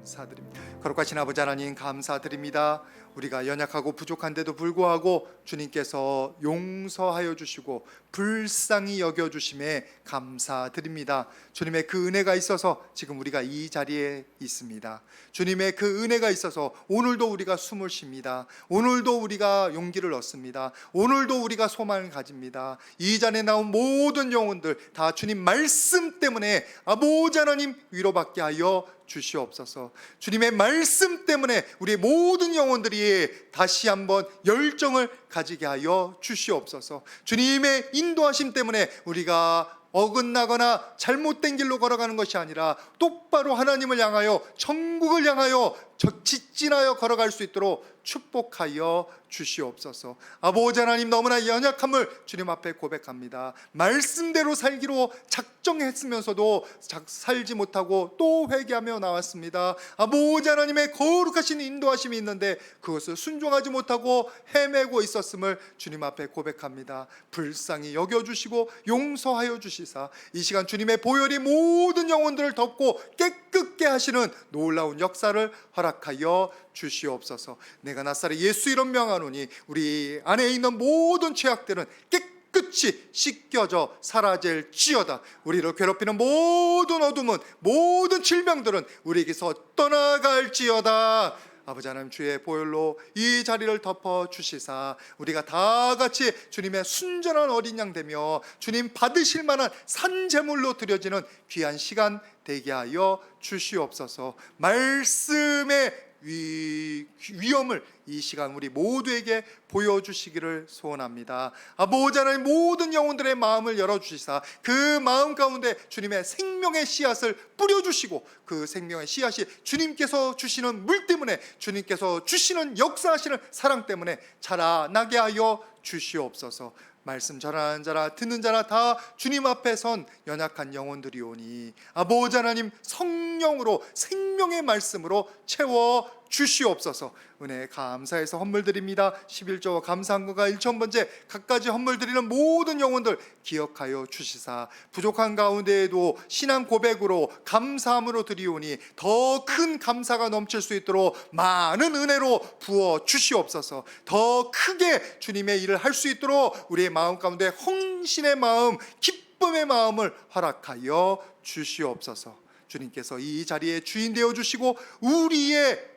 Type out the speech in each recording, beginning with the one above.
감사드립니다. 거룩하신 아버지 하나님 감사드립니다. 우리가 연약하고 부족한데도 불구하고 주님께서 용서하여 주시고 불쌍히 여겨주심에 감사드립니다. 주님의 그 은혜가 있어서 지금 우리가 이 자리에 있습니다. 주님의 그 은혜가 있어서 오늘도 우리가 숨을 쉽니다. 오늘도 우리가 용기를 얻습니다. 오늘도 우리가 소망을 가집니다. 이 자리에 나온 모든 영혼들 다 주님 말씀 때문에 아버지 하나님 위로받게 하여 주시옵소서. 주님의 말씀 때문에 우리의 모든 영혼들이 다시 한번 열정을 가지게 하여 주시옵소서. 주님의 인도하심 때문에 우리가 어긋나거나 잘못된 길로 걸어가는 것이 아니라 똑바로 하나님을 향하여 천국을 향하여 직진하여 걸어갈 수 있도록 축복하여 주시옵소서. 아버지 하나님, 너무나 연약함을 주님 앞에 고백합니다. 말씀대로 살기로 작정했으면서도 살지 못하고 또 회개하며 나왔습니다. 아버지 하나님의 거룩하신 인도하심이 있는데 그것을 순종하지 못하고 헤매고 있었음을 주님 앞에 고백합니다. 불쌍히 여겨주시고 용서하여 주시사 이 시간 주님의 보혈이 모든 영혼들을 덮고 깨끗게 하시는 놀라운 역사를 허락하여 주시옵소서. 내가 낯살에 예수 이름 명하노니 우리 안에 있는 모든 죄악들은 깨끗이 씻겨져 사라질지어다. 우리를 괴롭히는 모든 어둠은, 모든 질병들은 우리에게서 떠나갈지어다. 아버지 하나님, 주의 보혈로 이 자리를 덮어 주시사 우리가 다 같이 주님의 순전한 어린 양 되며 주님 받으실 만한 산제물로 드려지는 귀한 시간 되게 하여 주시옵소서. 말씀의 위엄을 이 시간 우리 모두에게 보여주시기를 소원합니다. 아버지 하나님, 모든 영혼들의 마음을 열어주시사 그 마음 가운데 주님의 생명의 씨앗을 뿌려주시고 그 생명의 씨앗이 주님께서 주시는 물 때문에, 주님께서 주시는 역사하시는 사랑 때문에 자라나게 하여 주시옵소서. 말씀 전하는 자라 듣는 자라 다 주님 앞에 선 연약한 영혼들이오니 아버지 하나님, 성령으로 생명의 말씀으로 채워 주시옵소서. 은혜 감사해서 헌물 드립니다. 11조와 감사한 것과 1,000번째 갖가지 헌물 드리는 모든 영혼들 기억하여 주시사 부족한 가운데에도 신앙 고백으로 감사함으로 드리오니 더 큰 감사가 넘칠 수 있도록 많은 은혜로 부어 주시옵소서. 더 크게 주님의 일을 할 수 있도록 우리의 마음 가운데 헌신의 마음, 기쁨의 마음을 허락하여 주시옵소서. 주님께서 이 자리에 주인 되어 주시고 우리의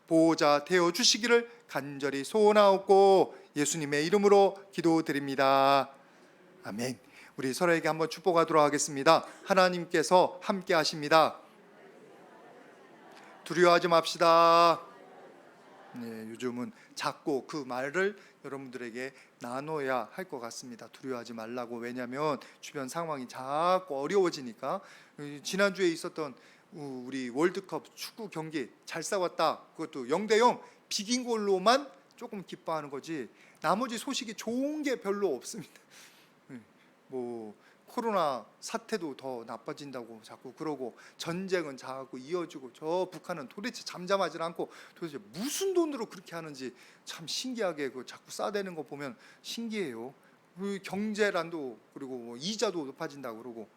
보호자 되어 주시기를 간절히 소원하옵고 예수님의 이름으로 기도드립니다. 아멘. 우리 서로에게 한번 축복하도록 하겠습니다. 하나님께서 함께 하십니다. 두려워하지 맙시다. 네, 요즘은 자꾸 그 말을 여러분들에게 나눠야 할 것 같습니다. 두려워하지 말라고. 왜냐하면 주변 상황이 자꾸 어려워지니까. 지난주에 있었던 우리 월드컵 축구 경기 잘 싸웠다, 그것도 0대0 비긴 걸로만 조금 기뻐하는 거지 나머지 소식이 좋은 게 별로 없습니다. 뭐 코로나 사태도 더 나빠진다고 자꾸 그러고 전쟁은 자꾸 이어지고 저 북한은 도대체 잠잠하지 않고 도대체 무슨 돈으로 그렇게 하는지 참 신기하게 그 자꾸 싸대는 거 보면 신기해요. 경제란도 그리고 뭐 이자도 높아진다고 그러고.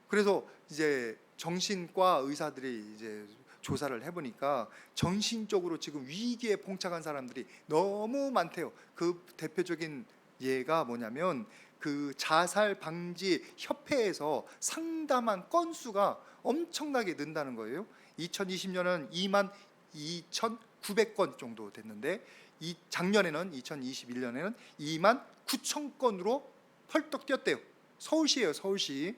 그래서 이제 정신과 의사들이 이제 조사를 해보니까 정신적으로 지금 위기에 봉착한 사람들이 너무 많대요. 그 대표적인 예가 뭐냐면 그 자살 방지 협회에서 상담한 건수가 엄청나게 는다는 거예요. 2020년은 22,900건 정도 됐는데 작년에는 2021년에는 29,000건으로 펄떡 뛰었대요. 서울시예요, 서울시.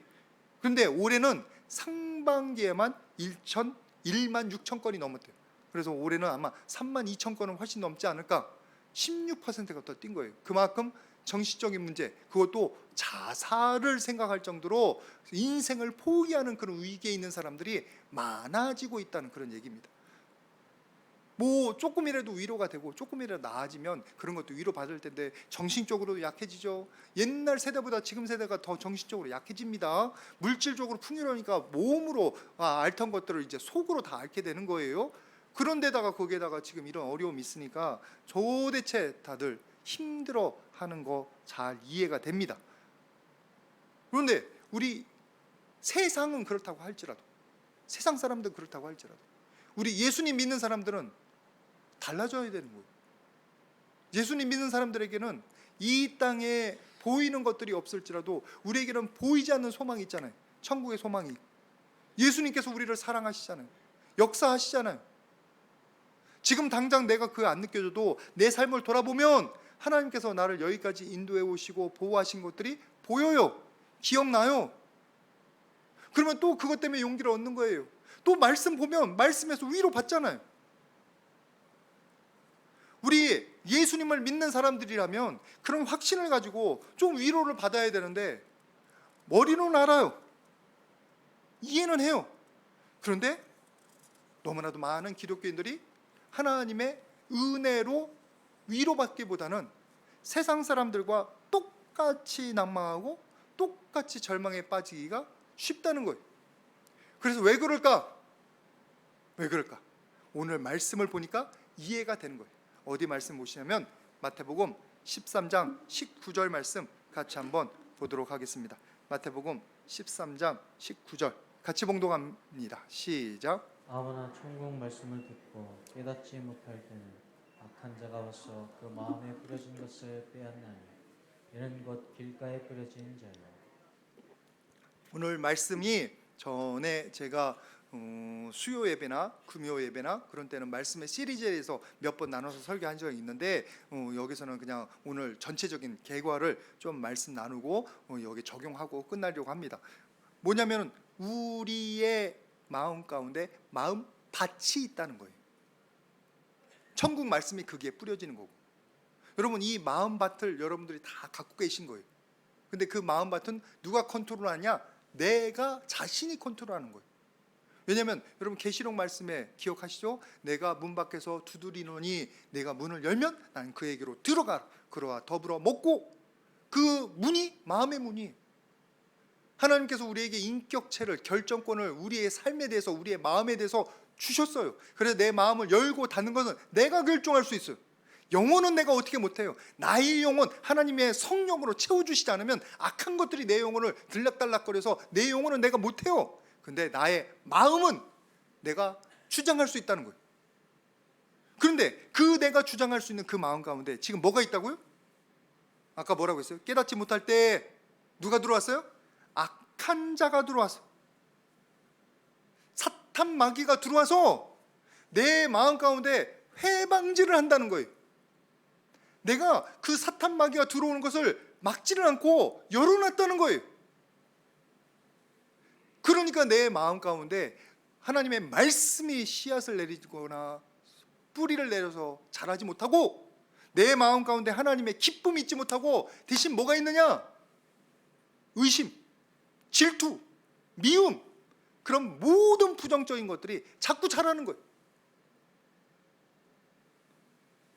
그런데 올해는 상반기에만 16,000건이 넘었대요. 그래서 올해는 아마 32,000건은 훨씬 넘지 않을까. 16%가 더 뛴 거예요. 그만큼 정신적인 문제, 그것도 자살을 생각할 정도로 인생을 포기하는 그런 위기에 있는 사람들이 많아지고 있다는 그런 얘기입니다. 뭐 조금이라도 위로가 되고 조금이라도 나아지면 그런 것도 위로받을 텐데 정신적으로도 약해지죠. 옛날 세대보다 지금 세대가 더 정신적으로 약해집니다. 물질적으로 풍요로우니까 몸으로 앓던 것들을 이제 속으로 다 앓게 되는 거예요. 그런데다가 거기에다가 지금 이런 어려움이 있으니까 도대체 다들 힘들어하는 거 잘 이해가 됩니다. 그런데 우리 세상은 그렇다고 할지라도, 세상 사람들은 그렇다고 할지라도 우리 예수님 믿는 사람들은 달라져야 되는 거예요. 예수님 믿는 사람들에게는 이 땅에 보이는 것들이 없을지라도 우리에게는 보이지 않는 소망이 있잖아요. 천국의 소망이. 예수님께서 우리를 사랑하시잖아요. 역사하시잖아요. 지금 당장 내가 그거 안 느껴져도 내 삶을 돌아보면 하나님께서 나를 여기까지 인도해 오시고 보호하신 것들이 보여요. 기억나요. 그러면 또 그것 때문에 용기를 얻는 거예요. 또 말씀 보면 말씀에서 위로 받잖아요. 우리 예수님을 믿는 사람들이라면 그런 확신을 가지고 좀 위로를 받아야 되는데 머리로는 알아요. 이해는 해요. 그런데 너무나도 많은 기독교인들이 하나님의 은혜로 위로받기보다는 세상 사람들과 똑같이 낙망하고 똑같이 절망에 빠지기가 쉽다는 거예요. 그래서 왜 그럴까? 왜 그럴까? 오늘 말씀을 보니까 이해가 되는 거예요. 어디 말씀 보시냐면 마태복음 13장 19절 말씀 같이 한번 보도록 하겠습니다. 마태복음 13장 19절 같이 봉독합니다. 시작. 아무나 천국 말씀을 듣고 깨닫지 못할 때는 악한 자가 와서 그 마음에 뿌려진 것을 빼앗나니 이는 곧 길가에 뿌려진 자요. 오늘 말씀이 전에 제가 수요 예배나 금요 예배나 그런 때는 말씀의 시리즈에서 몇 번 나눠서 설교한 적이 있는데 여기서는 그냥 오늘 전체적인 결과를 좀 말씀 나누고 여기 적용하고 끝나려고 합니다. 뭐냐면 우리의 마음 가운데 마음 밭이 있다는 거예요. 천국 말씀이 거기에 뿌려지는 거고, 여러분 이 마음 밭을 여러분들이 다 갖고 계신 거예요. 근데 그 마음 밭은 누가 컨트롤하냐? 내가 자신이 컨트롤하는 거예요. 왜냐하면 여러분 계시록 말씀에 기억하시죠? 내가 문 밖에서 두드리노니 내가 문을 열면 나는 그에게로 들어가라. 그와 더불어 먹고. 그 문이 마음의 문이. 하나님께서 우리에게 인격체를, 결정권을 우리의 삶에 대해서, 우리의 마음에 대해서 주셨어요. 그래서 내 마음을 열고 닫는 것은 내가 결정할 수 있어요. 영혼은 내가 어떻게 못해요. 나의 영혼 하나님의 성령으로 채워주시지 않으면 악한 것들이 내 영혼을 들락달락거려서 내 영혼은 내가 못해요. 근데 나의 마음은 내가 주장할 수 있다는 거예요. 그런데 그 내가 주장할 수 있는 그 마음 가운데 지금 뭐가 있다고요? 아까 뭐라고 했어요? 깨닫지 못할 때 누가 들어왔어요? 악한 자가 들어와서, 사탄 마귀가 들어와서 내 마음 가운데 회방지를 한다는 거예요. 내가 그 사탄 마귀가 들어오는 것을 막지를 않고 열어놨다는 거예요. 그러니까 내 마음 가운데 하나님의 말씀이 씨앗을 내리거나 뿌리를 내려서 자라지 못하고, 내 마음 가운데 하나님의 기쁨이 있지 못하고 대신 뭐가 있느냐? 의심, 질투, 미움, 그런 모든 부정적인 것들이 자꾸 자라는 거예요.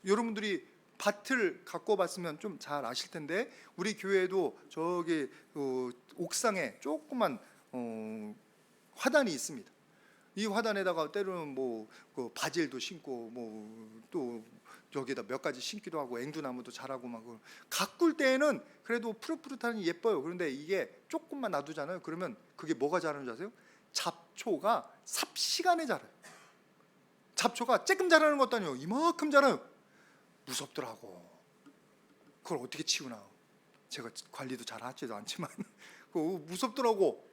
여러분들이 밭을 갖고 봤으면 좀 잘 아실 텐데, 우리 교회에도 저기 옥상에 조그만 화단이 있습니다. 이 화단에다가 때로는 그 바질도 심고 또 여기다 몇 가지 심기도 하고 앵두나무도 자라고 막 가꿀 때에는 그래도 푸릇푸릇하니 예뻐요. 그런데 이게 조금만 놔두잖아요. 그러면 그게 뭐가 자라는 줄 아세요? 잡초가 삽시간에 자라요. 잡초가 쬐끔 자라는 것도 아니에요. 이만큼 자라요. 무섭더라고. 그걸 어떻게 치우나. 제가 관리도 잘 하지도 않지만 무섭더라고.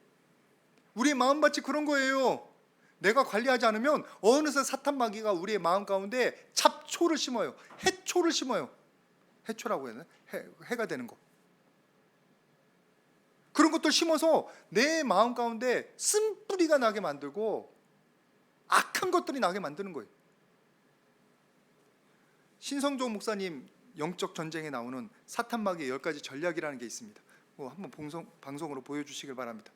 우리의 마음밭이 그런 거예요. 내가 관리하지 않으면 어느새 사탄 마귀가 우리의 마음 가운데 잡초를 심어요. 해초를 심어요. 해초라고 해야 되나? 해가 되는 거. 그런 것들 심어서 내 마음 가운데 쓴뿌리가 나게 만들고 악한 것들이 나게 만드는 거예요. 신성조 목사님 영적 전쟁에 나오는 사탄 마귀의 10가지 전략이라는 게 있습니다. 한번 방송으로 보여주시길 바랍니다.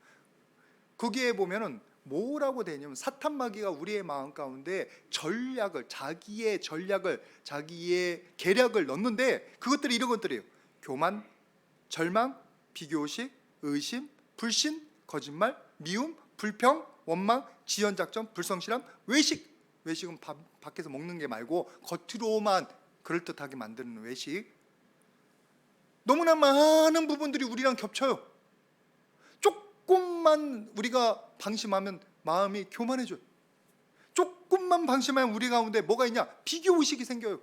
거기에 보면은 뭐라고 되냐면 사탄 마귀가 우리의 마음 가운데 자기의 전략을, 자기의 계략을 넣는데 그것들이 이런 것들이에요. 교만, 절망, 비교의식, 의심, 불신, 거짓말, 미움, 불평, 원망, 지연작전, 불성실함, 외식. 외식은 밖에서 먹는 게 말고 겉으로만 그럴듯하게 만드는 외식. 너무나 많은 부분들이 우리랑 겹쳐요. 조금만 우리가 방심하면 마음이 교만해져요. 조금만 방심하면 우리 가운데 뭐가 있냐? 비교의식이 생겨요.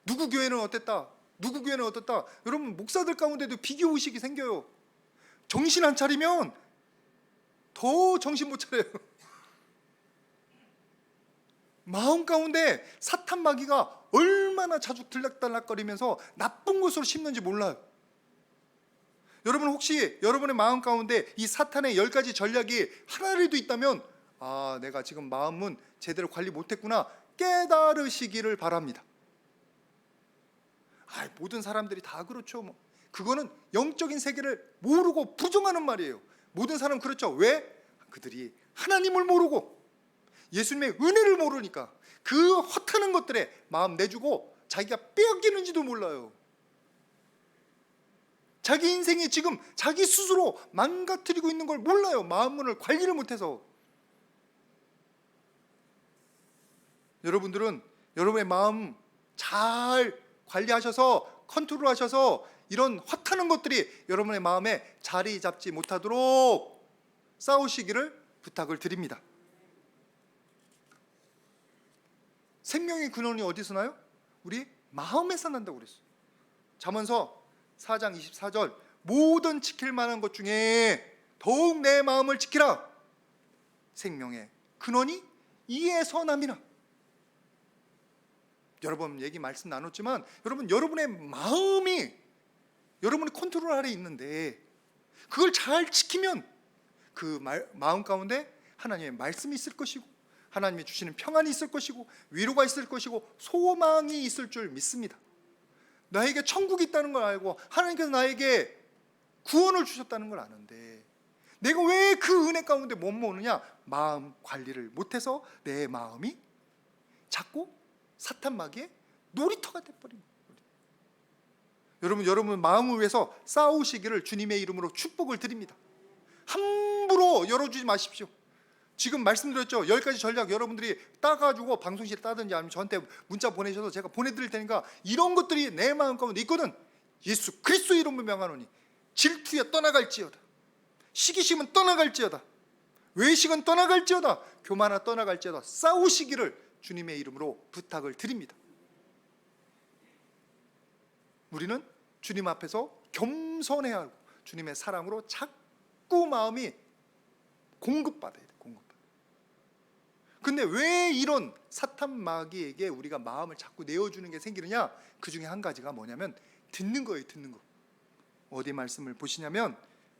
누구 교회는 어땠다, 누구 교회는 어떻다. 여러분, 목사들 가운데도 비교의식이 생겨요. 정신 안 차리면 더 정신 못 차려요. 마음 가운데 사탄 마귀가 얼마나 자주 들락달락거리면서 나쁜 것으로 심는지 몰라요. 여러분, 혹시 여러분의 마음 가운데 이 사탄의 10가지 전략이 하나라도 있다면, 아, 내가 지금 마음은 제대로 관리 못했구나, 깨달으시기를 바랍니다. 모든 사람들이 다 그렇죠. 뭐. 그거는 영적인 세계를 모르고 부정하는 말이에요. 모든 사람은 그렇죠. 왜? 그들이 하나님을 모르고 예수님의 은혜를 모르니까 그 허탄한 것들에 마음 내주고 자기가 빼앗기는지도 몰라요. 자기 인생이 지금 자기 스스로 망가뜨리고 있는 걸 몰라요. 마음문을 관리를 못해서. 여러분들은 여러분의 마음 잘 관리하셔서 컨트롤하셔서 이런 허탄한 것들이 여러분의 마음에 자리 잡지 못하도록 싸우시기를 부탁을 드립니다. 생명의 근원이 어디서 나요? 우리 마음에서 난다고 그랬어요. 잠언서 4장 24절, 모든 지킬 만한 것 중에 더욱 내 마음을 지키라. 생명의 근원이 이에서 남이라. 여러 번 얘기 말씀 나눴지만, 여러분, 여러분의 마음이 여러분의 컨트롤 아래 있는데 그걸 잘 지키면 그 마음 가운데 하나님의 말씀이 있을 것이고, 하나님이 주시는 평안이 있을 것이고, 위로가 있을 것이고, 소망이 있을 줄 믿습니다. 나에게 천국이 있다는 걸 알고 하나님께서 나에게 구원을 주셨다는 걸 아는데 내가 왜 그 은혜 가운데 못 모으느냐? 마음 관리를 못해서 내 마음이 자꾸 사탄 마귀의 놀이터가 돼버린 거예요. 여러분 마음을 위해서 싸우시기를 주님의 이름으로 축복을 드립니다. 함부로 열어주지 마십시오. 지금 말씀드렸죠. 10가지 전략 여러분들이 따가지고 방송실에 따든지 아니면 저한테 문자 보내셔서 제가 보내드릴 테니까, 이런 것들이 내 마음 가운데 있거든. 예수 그리스도 이름으로 명하노니 질투에 떠나갈지어다, 시기심은 떠나갈지어다, 외식은 떠나갈지어다, 교만은 떠나갈지어다, 싸우시기를 주님의 이름으로 부탁을 드립니다. 우리는 주님 앞에서 겸손해야 하고 주님의 사랑으로 자꾸 마음이 공급받아야 돼. 근데 왜 이런 사탄 마귀에게 우리가 마음을 자꾸 내어주는 게 생기느냐? 그 중에 한 가지가 뭐냐면 듣는 거예요. 듣는 거. 어디 말씀을 보시냐면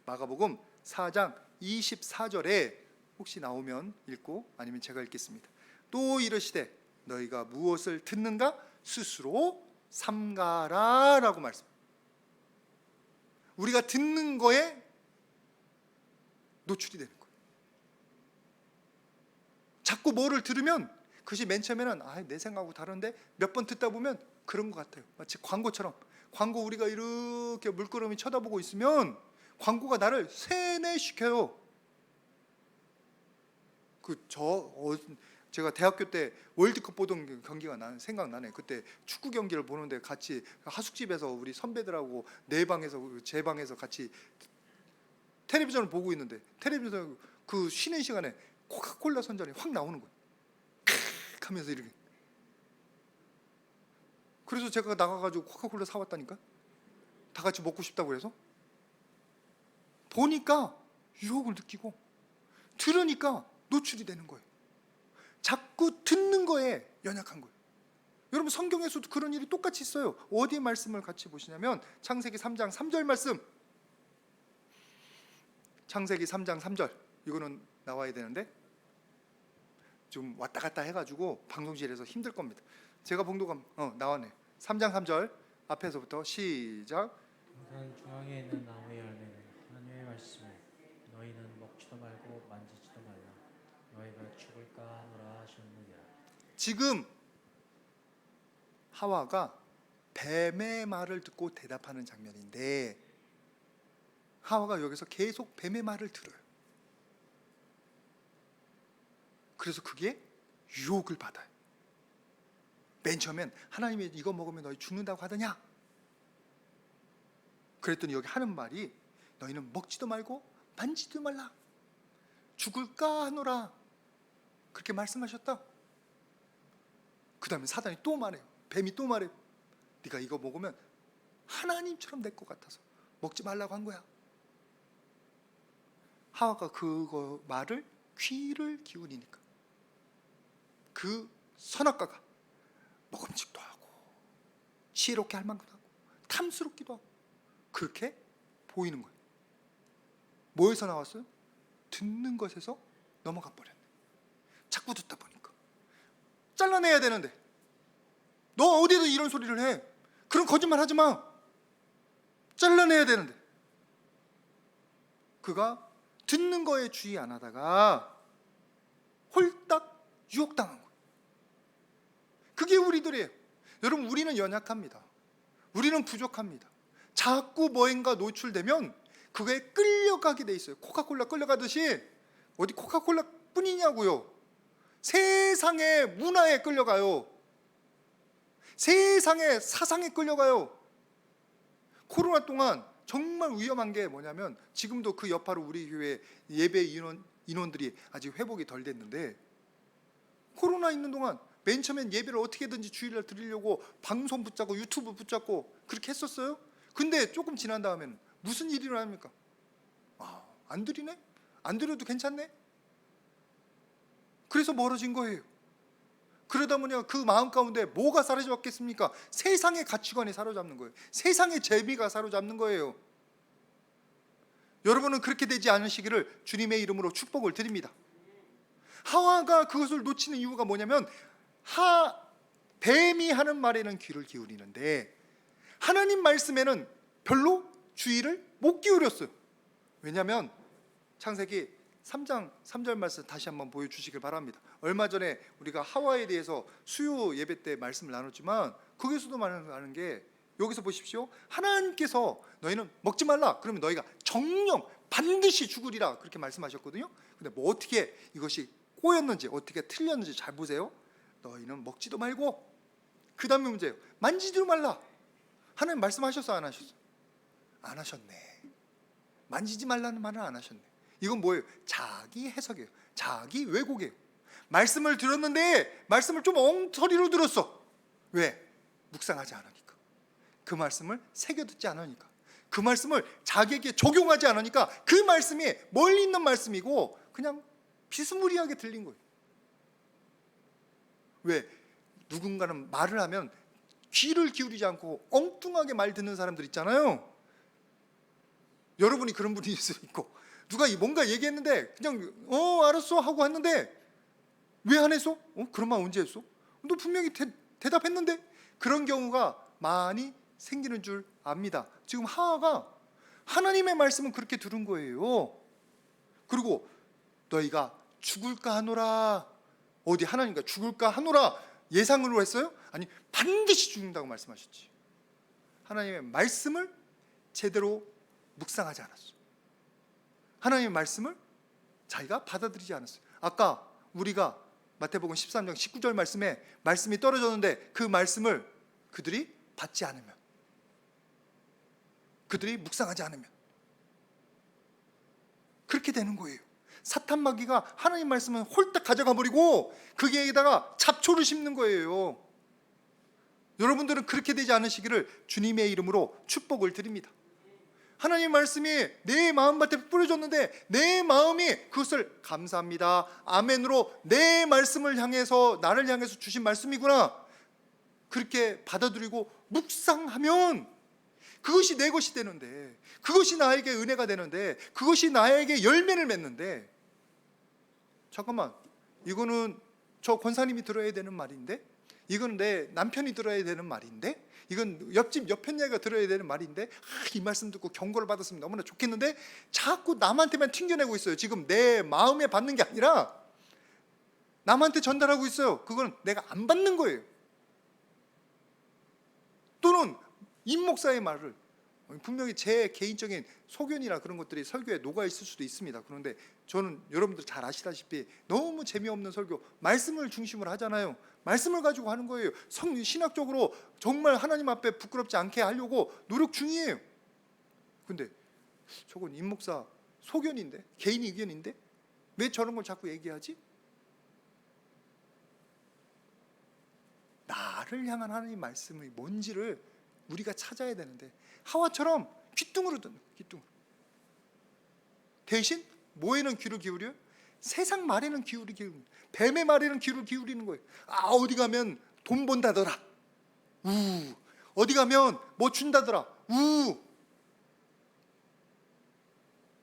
마가복음 4장 24절에 혹시 나오면 읽고, 아니면 제가 읽겠습니다. 또 이르시되 너희가 무엇을 듣는가 스스로 삼가라 라고 말씀. 우리가 듣는 거에 노출이 되는 거예요. 자꾸 뭐를 들으면 그것이 맨 처음에는 내 생각하고 다른데, 몇 번 듣다 보면 그런 것 같아요. 마치 광고처럼. 광고 우리가 이렇게 물끄러미 쳐다보고 있으면 광고가 나를 세뇌시켜요. 제가 대학교 때 월드컵 보던 경기가 생각나네. 그때 축구 경기를 보는데 같이 하숙집에서 우리 선배들하고 내 방에서 제 방에서 같이 텔레비전을 보고 있는데, 텔레비전 그 쉬는 시간에 코카콜라 선전이 확 나오는 거예요. 하면서 이렇게. 그래서 제가 나가가지고 코카콜라 사왔다니까. 다 같이 먹고 싶다고 해서. 보니까 유혹을 느끼고, 들으니까 노출이 되는 거예요. 자꾸 듣는 거에 연약한 거예요. 여러분, 성경에서도 그런 일이 똑같이 있어요. 어디에 말씀을 같이 보시냐면 창세기 3장 3절 말씀. 창세기 3장 3절. 이거는 나와야 되는데 좀 왔다 갔다 해가지고 방송실에서 힘들 겁니다. 제가 봉독하면 나왔네. 3장 3절 앞에서부터 시작. 동산 중앙에 있는 나무의 열매는 하나님의 말씀을 너희는 먹지도 말고 만지지도 말라. 너희가 죽을까 하노라 하셨느니라. 지금 하와가 뱀의 말을 듣고 대답하는 장면인데, 하와가 여기서 계속 뱀의 말을 들어요. 그래서 그게 유혹을 받아요. 맨 처음엔 하나님이 이거 먹으면 너희 죽는다고 하더냐? 그랬더니 여기 하는 말이 너희는 먹지도 말고 만지지도 말라. 죽을까 하노라. 그렇게 말씀하셨다. 그 다음에 사단이 또 말해요. 뱀이 또 말해요. 네가 이거 먹으면 하나님처럼 될 것 같아서 먹지 말라고 한 거야. 하와가 그거 말을 귀를 기울이니까 그 선악과가 먹음직도 하고 지혜롭게 할 만큼도 하고 탐스럽기도 하고 그렇게 보이는 거예요. 뭐에서 나왔어요? 듣는 것에서 넘어가 버렸네. 자꾸 듣다 보니까 잘라내야 되는데 너 어디에도 이런 소리를 해. 그런 거짓말 하지 마. 잘라내야 되는데 그가 듣는 거에 주의 안 하다가 홀딱 유혹당한 거예요. 그게 우리들이에요. 여러분, 우리는 연약합니다. 우리는 부족합니다. 자꾸 뭐인가 노출되면 그거에 끌려가게 돼 있어요. 코카콜라 끌려가듯이. 어디 코카콜라 뿐이냐고요. 세상의 문화에 끌려가요. 세상의 사상에 끌려가요. 코로나 동안 정말 위험한 게 뭐냐면 지금도 그 여파로 우리 교회 예배 인원들이 아직 회복이 덜 됐는데, 코로나 있는 동안 맨 처음엔 예배를 어떻게든지 주일날 드리려고 방송 붙잡고 유튜브 붙잡고 그렇게 했었어요. 근데 조금 지난 다음에는 무슨 일이 일어납니까? 안 드리네? 안 드려도 괜찮네? 그래서 멀어진 거예요. 그러다 보니 그 마음 가운데 뭐가 사로잡겠습니까? 세상의 가치관이 사로잡는 거예요. 세상의 재미가 사로잡는 거예요. 여러분은 그렇게 되지 않으시기를 주님의 이름으로 축복을 드립니다. 하와가 그것을 놓치는 이유가 뭐냐면 뱀이 하는 말에는 귀를 기울이는데 하나님 말씀에는 별로 주의를 못 기울였어요. 왜냐하면 창세기 3장 3절 말씀 다시 한번 보여주시길 바랍니다. 얼마 전에 우리가 하와에 대해서 수요 예배 때 말씀을 나눴지만 거기서도 말하는 게, 여기서 보십시오. 하나님께서 너희는 먹지 말라 그러면 너희가 정령 반드시 죽으리라 그렇게 말씀하셨거든요. 근데 뭐 어떻게 이것이 꼬였는지 어떻게 틀렸는지 잘 보세요. 너희는 먹지도 말고, 그 다음에 문제예요. 만지지도 말라. 하나님 말씀하셨어 안 하셨어? 안 하셨네. 만지지 말라는 말은 안 하셨네. 이건 뭐예요? 자기 해석이에요. 자기 왜곡이에요. 말씀을 들었는데 말씀을 좀 엉터리로 들었어. 왜? 묵상하지 않으니까. 그 말씀을 새겨듣지 않으니까. 그 말씀을 자기에게 적용하지 않으니까 그 말씀이 멀리 있는 말씀이고 그냥 비스무리하게 들린 거예요. 왜? 누군가는 말을 하면 귀를 기울이지 않고 엉뚱하게 말 듣는 사람들 있잖아요. 여러분이 그런 분이 있을 수 있고, 누가 뭔가 얘기했는데 그냥 알았어 하고 했는데 왜 안 했어? 그런 말 언제 했어? 너 분명히 대답했는데. 그런 경우가 많이 생기는 줄 압니다. 지금 하와가 하나님의 말씀은 그렇게 들은 거예요. 그리고 너희가 죽을까 하노라. 어디 하나님과 죽을까 하노라 예상으로 했어요? 아니, 반드시 죽는다고 말씀하셨지. 하나님의 말씀을 제대로 묵상하지 않았어. 하나님의 말씀을 자기가 받아들이지 않았어요. 아까 우리가 마태복음 13장 19절 말씀에 말씀이 떨어졌는데 그 말씀을 그들이 받지 않으면, 그들이 묵상하지 않으면 그렇게 되는 거예요. 사탄 마귀가 하나님 말씀을 홀딱 가져가 버리고 거기에다가 잡초를 심는 거예요. 여러분들은 그렇게 되지 않으시기를 주님의 이름으로 축복을 드립니다. 하나님 말씀이 내 마음밭에 뿌려졌는데 내 마음이 그것을 감사합니다, 아멘으로 내 말씀을 향해서, 나를 향해서 주신 말씀이구나, 그렇게 받아들이고 묵상하면 그것이 내 것이 되는데, 그것이 나에게 은혜가 되는데, 그것이 나에게 열매를 맺는데, 잠깐만, 이거는 저 권사님이 들어야 되는 말인데, 이건 내 남편이 들어야 되는 말인데, 이건 옆집 옆편녀가 들어야 되는 말인데, 이 말씀 듣고 경고를 받았으면 너무나 좋겠는데 자꾸 남한테만 튕겨내고 있어요. 지금 내 마음에 받는 게 아니라 남한테 전달하고 있어요. 그건 내가 안 받는 거예요. 또는 임 목사의 말을, 분명히 제 개인적인 소견이나 그런 것들이 설교에 녹아 있을 수도 있습니다. 그런데 저는 여러분들 잘 아시다시피 너무 재미없는 설교, 말씀을 중심으로 하잖아요. 말씀을 가지고 하는 거예요. 신학적으로 정말 하나님 앞에 부끄럽지 않게 하려고 노력 중이에요. 근데 저건 임 목사 소견인데, 개인 의견인데 왜 저런 걸 자꾸 얘기하지? 나를 향한 하나님 말씀이 뭔지를 우리가 찾아야 되는데 하와처럼 귀뚱으로 듣는 거예요. 귀뚱으로. 대신 뭐에는 귀를 기울여요? 세상 말에는 귀를 기울이는, 뱀의 말에는 귀를 기울이는 거예요. 어디 가면 돈 번다더라. 어디 가면 뭐 준다더라.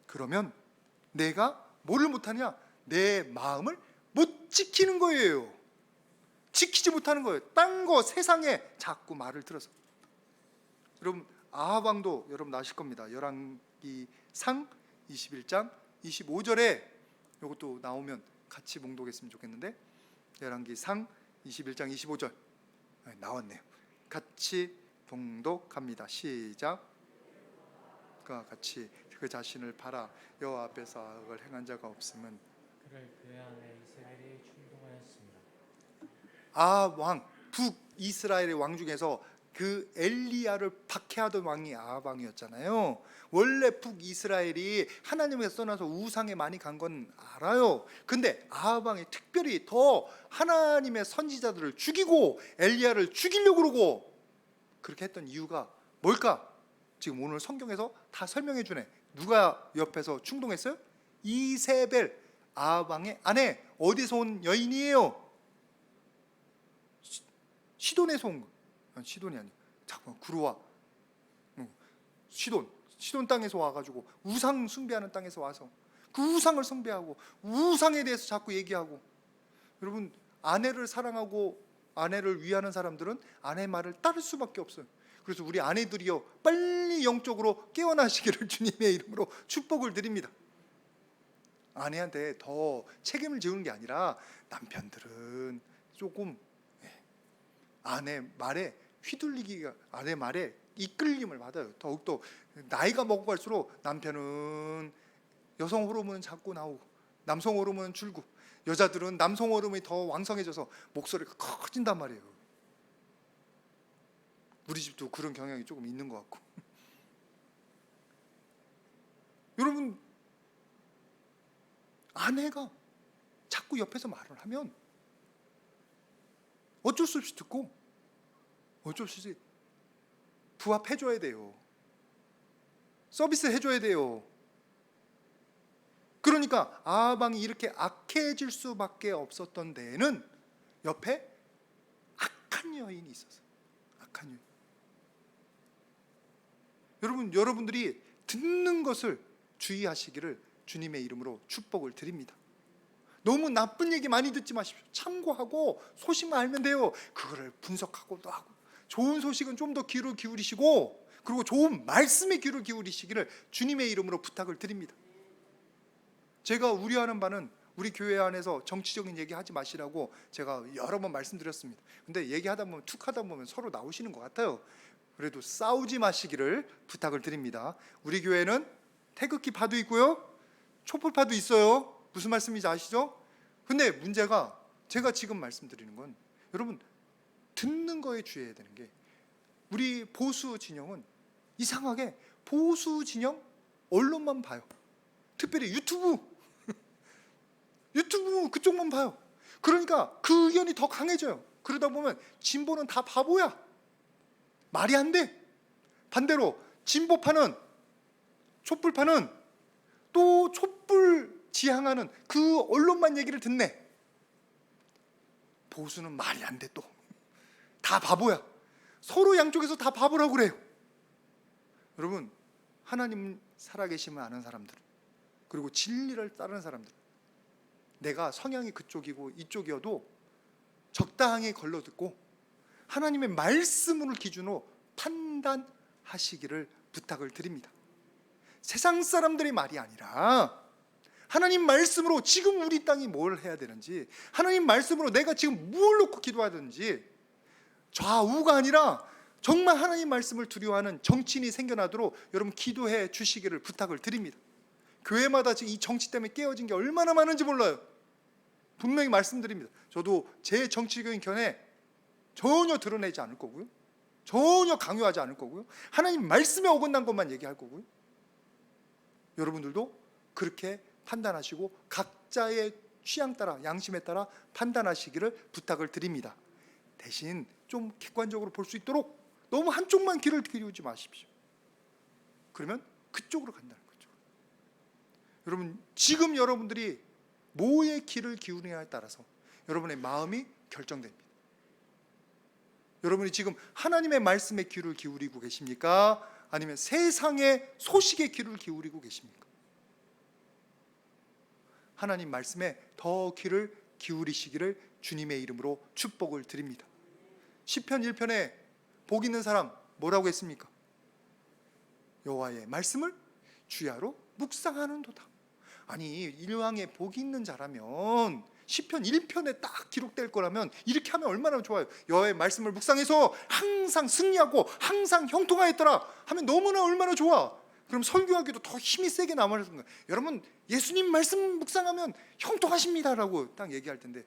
그러면 내가 뭐를 못하냐? 내 마음을 못 지키는 거예요. 지키지 못하는 거예요. 딴 거 세상에 자꾸 말을 들어서. 여러분 아합 왕도 여러분 아실 겁니다. 열왕기상 21장 25절에 이것도 나오면 같이 봉독했으면 좋겠는데, 열왕기상 21장 25절 나왔네요. 같이 봉독합니다. 시작. 그와 같이 그 자신을 팔아 여호와 앞에서 악을 행한 자가 없음은 그를 그의 아내 이세벨이 충동하였습니다. 아합 왕, 북이스라엘의 왕 중에서 그 엘리야를 박해하던 왕이 아합 왕이었잖아요. 원래 북이스라엘이 하나님에서 떠나서 우상에 많이 간 건 알아요. 근데 아합 왕이 특별히 더 하나님의 선지자들을 죽이고 엘리야를 죽이려고 그러고 그렇게 했던 이유가 뭘까? 지금 오늘 성경에서 다 설명해 주네. 누가 옆에서 충동했어요? 이세벨, 아합 왕의 아내. 어디서 온 여인이에요? 시돈에서 온 거. 시돈이 아니야. 잠깐만, 구루와 시돈 땅에서 와가지고 우상 숭배하는 땅에서 와서 그 우상을 숭배하고 우상에 대해서 자꾸 얘기하고. 여러분 아내를 사랑하고 아내를 위하는 사람들은 아내 말을 따를 수밖에 없어요. 그래서 우리 아내들이요 빨리 영적으로 깨어나시기를 주님의 이름으로 축복을 드립니다. 아내한테 더 책임을 지우는 게 아니라 남편들은 조금 아내 말에 휘둘리기가, 아내 말에 이끌림을 받아요. 더욱더 나이가 먹어갈수록 남편은 여성 호르몬은 자꾸 나오고 남성 호르몬은 줄고, 여자들은 남성 호르몬이 더 왕성해져서 목소리가 커진단 말이에요. 우리 집도 그런 경향이 조금 있는 것 같고. 여러분 아내가 자꾸 옆에서 말을 하면 어쩔 수 없이 듣고 어쩔 수 없이 부합해줘야 돼요. 서비스 해줘야 돼요. 그러니까 아합 왕이 이렇게 악해질 수밖에 없었던 데에는 옆에 악한 여인이 있었어요. 악한 여인. 여러분들이 듣는 것을 주의하시기를 주님의 이름으로 축복을 드립니다. 너무 나쁜 얘기 많이 듣지 마십시오. 참고하고 소식만 알면 돼요. 그거를 분석하고도 하고, 좋은 소식은 좀 더 귀를 기울이시고, 그리고 좋은 말씀에 귀를 기울이시기를 주님의 이름으로 부탁을 드립니다. 제가 우려하는 바는 우리 교회 안에서 정치적인 얘기 하지 마시라고 제가 여러 번 말씀드렸습니다. 근데 얘기하다 보면 툭 하다 보면 서로 나오시는 것 같아요. 그래도 싸우지 마시기를 부탁을 드립니다. 우리 교회는 태극기 파도 있고요, 촛불파도 있어요. 무슨 말씀인지 아시죠? 근데 문제가 제가 지금 말씀드리는 건 여러분 듣는 거에 주의해야 되는 게, 우리 보수 진영은 이상하게 보수 진영 언론만 봐요. 특별히 유튜브 그쪽만 봐요. 그러니까 그 의견이 더 강해져요. 그러다 보면 진보는 다 바보야. 말이 안 돼. 반대로 진보파는, 촛불파는 또 촛불 지향하는 그 언론만 얘기를 듣네. 보수는 말이 안 돼. 또 다 바보야. 서로 양쪽에서 다 바보라고 그래요. 여러분 하나님 살아계심을 아는 사람들, 그리고 진리를 따르는 사람들, 내가 성향이 그쪽이고 이쪽이어도 적당히 걸러듣고 하나님의 말씀을 기준으로 판단하시기를 부탁을 드립니다. 세상 사람들의 말이 아니라 하나님 말씀으로 지금 우리 땅이 뭘 해야 되는지, 하나님 말씀으로 내가 지금 뭘 놓고 기도하든지, 좌우가 아니라 정말 하나님 말씀을 두려워하는 정치인이 생겨나도록 여러분 기도해 주시기를 부탁을 드립니다. 교회마다 지금 이 정치 때문에 깨어진 게 얼마나 많은지 몰라요. 분명히 말씀드립니다. 저도 제 정치적인 견해 전혀 드러내지 않을 거고요, 전혀 강요하지 않을 거고요, 하나님 말씀에 어긋난 것만 얘기할 거고요. 여러분들도 그렇게 판단하시고 각자의 취향 따라, 양심에 따라 판단하시기를 부탁을 드립니다. 대신 좀 객관적으로 볼 수 있도록 너무 한쪽만 귀를 기울이지 마십시오. 그러면 그쪽으로 간다는 거죠. 여러분, 지금 여러분들이 뭐에 귀를 기울이냐에 따라서 여러분의 마음이 결정됩니다. 여러분이 지금 하나님의 말씀에 귀를 기울이고 계십니까? 아니면 세상의 소식에 귀를 기울이고 계십니까? 하나님 말씀에 더 귀를 기울이시기를 주님의 이름으로 축복을 드립니다. 시편 1편에 복 있는 사람 뭐라고 했습니까? 여호와의 말씀을 주야로 묵상하는도다. 아니, 일왕의 복 있는 자라면 시편 1편에 딱 기록될 거라면 이렇게 하면 얼마나 좋아요. 여호와의 말씀을 묵상해서 항상 승리하고 항상 형통하였더라 하면 너무나 얼마나 좋아. 그럼 설교하기도 더 힘이 세게 남아있는 거예요. 여러분, 예수님 말씀 묵상하면 형통하십니다라고 딱 얘기할 텐데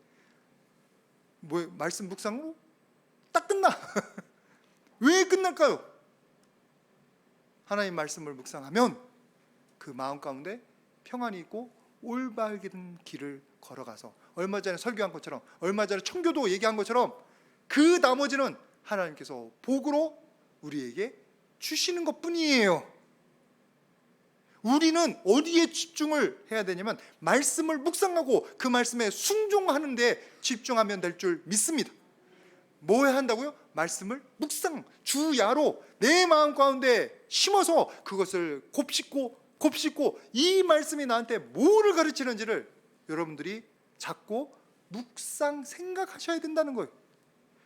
뭐 말씀 묵상으로 딱 끝나. 왜 끝날까요? 하나님 말씀을 묵상하면 그 마음 가운데 평안이 있고 올바른 길을 걸어가서 얼마 전에 설교한 것처럼, 얼마 전에 청교도 얘기한 것처럼 그 나머지는 하나님께서 복으로 우리에게 주시는 것뿐이에요. 우리는 어디에 집중을 해야 되냐면 말씀을 묵상하고 그 말씀에 순종하는 데 집중하면 될 줄 믿습니다. 뭐 해야 한다고요? 말씀을 묵상, 주야로 내 마음 가운데 심어서 그것을 곱씹고 이 말씀이 나한테 뭐를 가르치는지를 여러분들이 자꾸 묵상 생각하셔야 된다는 거예요.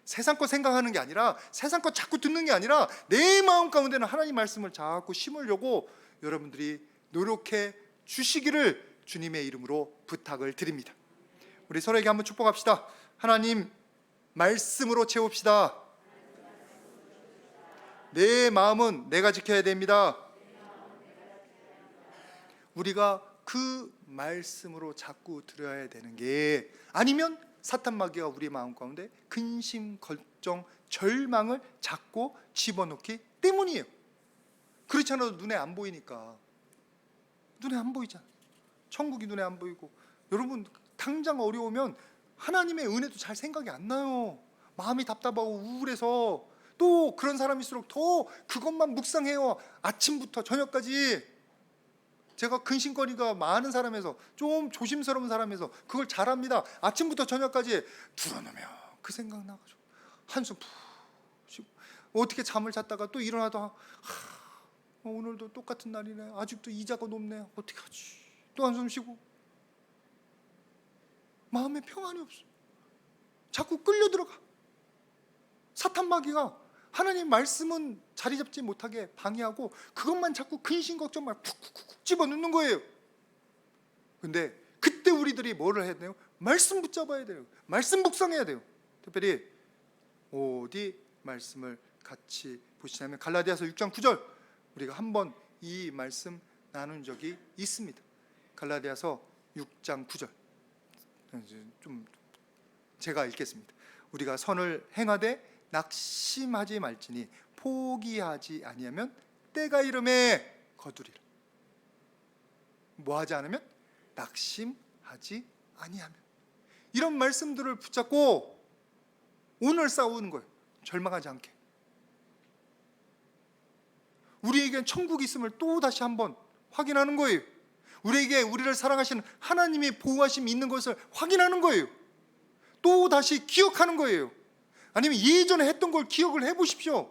세상 거 생각하는 게 아니라, 세상 거 자꾸 듣는 게 아니라 내 마음 가운데는 하나님 말씀을 자꾸 심으려고 여러분들이 노력해 주시기를 주님의 이름으로 부탁을 드립니다. 우리 서로에게 한번 축복합시다. 하나님 말씀으로 채웁시다. 내 마음은 내가 지켜야 됩니다. 우리가 그 말씀으로 자꾸 들어야 되는 게, 아니면 사탄 마귀가 우리 마음 가운데 근심, 걱정, 절망을 자꾸 집어넣기 때문이에요. 그렇지 않아도 눈에 안 보이니까. 눈에 안 보이잖아. 천국이 눈에 안 보이고. 여러분, 당장 어려우면 하나님의 은혜도 잘 생각이 안 나요. 마음이 답답하고 우울해서. 또 그런 사람일수록 더 그것만 묵상해요. 아침부터 저녁까지. 제가 근심거리가 많은 사람에서, 좀 조심스러운 사람에서 그걸 잘합니다. 아침부터 저녁까지 불어넣으면 그 생각 나가지고 한숨 푹 쉬고, 어떻게 잠을 잤다가 또 일어나다 오늘도 똑같은 날이네, 아직도 이자가 높네, 어떻게 하지? 또 한숨 쉬고. 마음에 평안이 없어. 자꾸 끌려 들어가. 사탄 마귀가 하나님 말씀은 자리 잡지 못하게 방해하고 그것만 자꾸 근심 걱정만 쿡쿡쿡 집어넣는 거예요. 근데 그때 우리들이 뭐를 해야 돼요? 말씀 붙잡아야 돼요. 말씀 묵상해야 돼요. 특별히 어디 말씀을 같이 보시냐면 갈라디아서 6장 9절, 우리가 한번 이 말씀 나눈 적이 있습니다. 갈라디아서 6장 9절 좀 제가 읽겠습니다. 우리가 선을 행하되 낙심하지 말지니 포기하지 아니하면 때가 이름에 거두리라. 뭐하지 않으면? 낙심하지 아니하면. 이런 말씀들을 붙잡고 오늘 싸우는 거예요. 절망하지 않게. 우리에겐 천국이 있음을 또 다시 한번 확인하는 거예요. 우리에게 우리를 사랑하시는 하나님의 보호하심이 있는 것을 확인하는 거예요. 또 다시 기억하는 거예요. 아니면 예전에 했던 걸 기억을 해보십시오.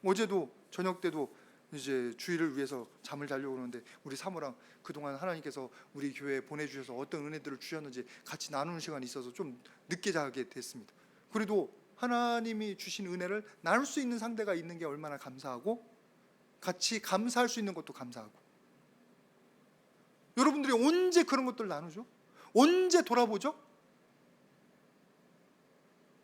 어제도 저녁 때도 이제 주일을 위해서 잠을 자려고 그러는데 우리 사모랑 그동안 하나님께서 우리 교회에 보내주셔서 어떤 은혜들을 주셨는지 같이 나누는 시간이 있어서 좀 늦게 자게 됐습니다. 그래도 하나님이 주신 은혜를 나눌 수 있는 상대가 있는 게 얼마나 감사하고, 같이 감사할 수 있는 것도 감사하고. 여러분들이 언제 그런 것들 나누죠? 언제 돌아보죠?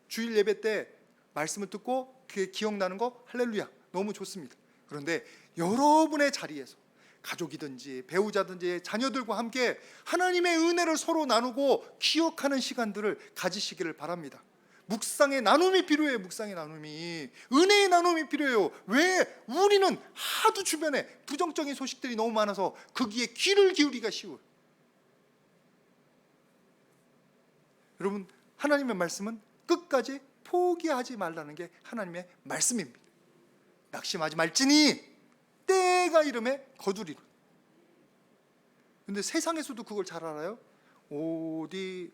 주일 예배 때 말씀을 듣고 그게 기억나는 거 할렐루야, 너무 좋습니다. 그런데 여러분의 자리에서 가족이든지 배우자든지 자녀들과 함께 하나님의 은혜를 서로 나누고 기억하는 시간들을 가지시기를 바랍니다. 묵상의 나눔이 필요해요. 묵상의 나눔이, 은혜의 나눔이 필요해요. 왜? 우리는 하도 주변에 부정적인 소식들이 너무 많아서 거기에 귀를 기울이기가 쉬워요. 여러분, 하나님의 말씀은 끝까지 포기하지 말라는 게 하나님의 말씀입니다. 낙심하지 말지니 때가 이름에 거두리라. 근데 세상에서도 그걸 잘 알아요. 어디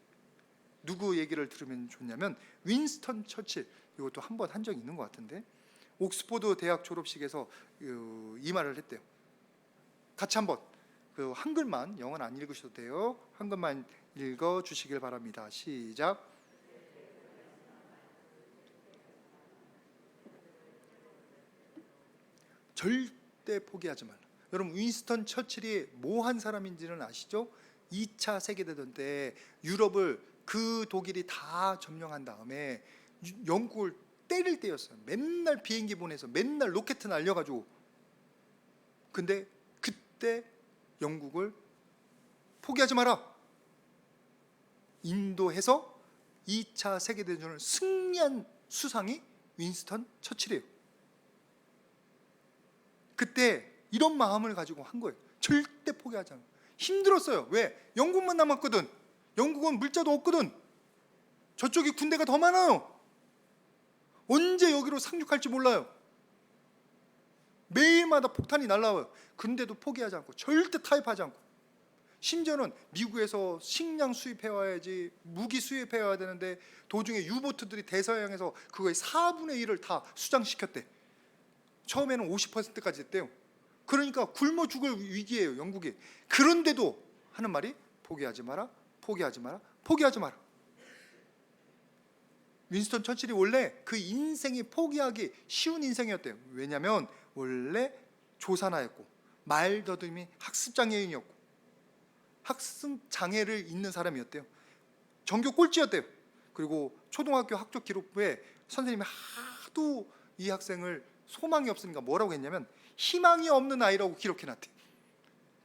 누구 얘기를 들으면 좋냐면 윈스턴 처칠, 이것도 한 번 한 적이 있는 것 같은데, 옥스포드 대학 졸업식에서 이 말을 했대요. 같이 한번 그 한글만, 영어는 안 읽으셔도 돼요. 한글만 읽어 주시길 바랍니다. 시작. 절대 포기하지 말라. 여러분, 윈스턴 처칠이 뭐 한 사람인지는 아시죠? 2차 세계대전 때 유럽을 그 독일이 다 점령한 다음에 영국을 때릴 때였어요. 맨날 비행기 보내서 맨날 로켓 날려가지고. 근데 그때 영국을 포기하지 마라, 인도해서 2차 세계대전을 승리한 수상이 윈스턴 처칠이에요. 그때 이런 마음을 가지고 한 거예요. 절대 포기하지 않아요. 힘들었어요. 왜? 영국만 남았거든. 영국은 물자도 없거든. 저쪽이 군대가 더 많아요. 언제 여기로 상륙할지 몰라요. 매일마다 폭탄이 날라와요. 근데도 포기하지 않고, 절대 타협하지 않고, 심지어는 미국에서 식량 수입해 와야지, 무기 수입해 와야 되는데 도중에 유보트들이 대서양에서 그거의 4분의 1을 다 수장시켰대. 처음에는 50%까지 했대요. 그러니까 굶어 죽을 위기예요, 영국이. 그런데도 하는 말이 포기하지 마라, 포기하지 마라, 포기하지 마라. 윈스턴 처칠이 원래 그 인생이 포기하기 쉬운 인생이었대요. 왜냐하면 원래 조산하였고 말더듬이 학습장애인이었고 학습장애를 있는 사람이었대요. 전교 꼴찌였대요. 그리고 초등학교 학교 기록부에 선생님이 하도 이 학생을 소망이 없으니까 뭐라고 했냐면 희망이 없는 아이라고 기록해놨대.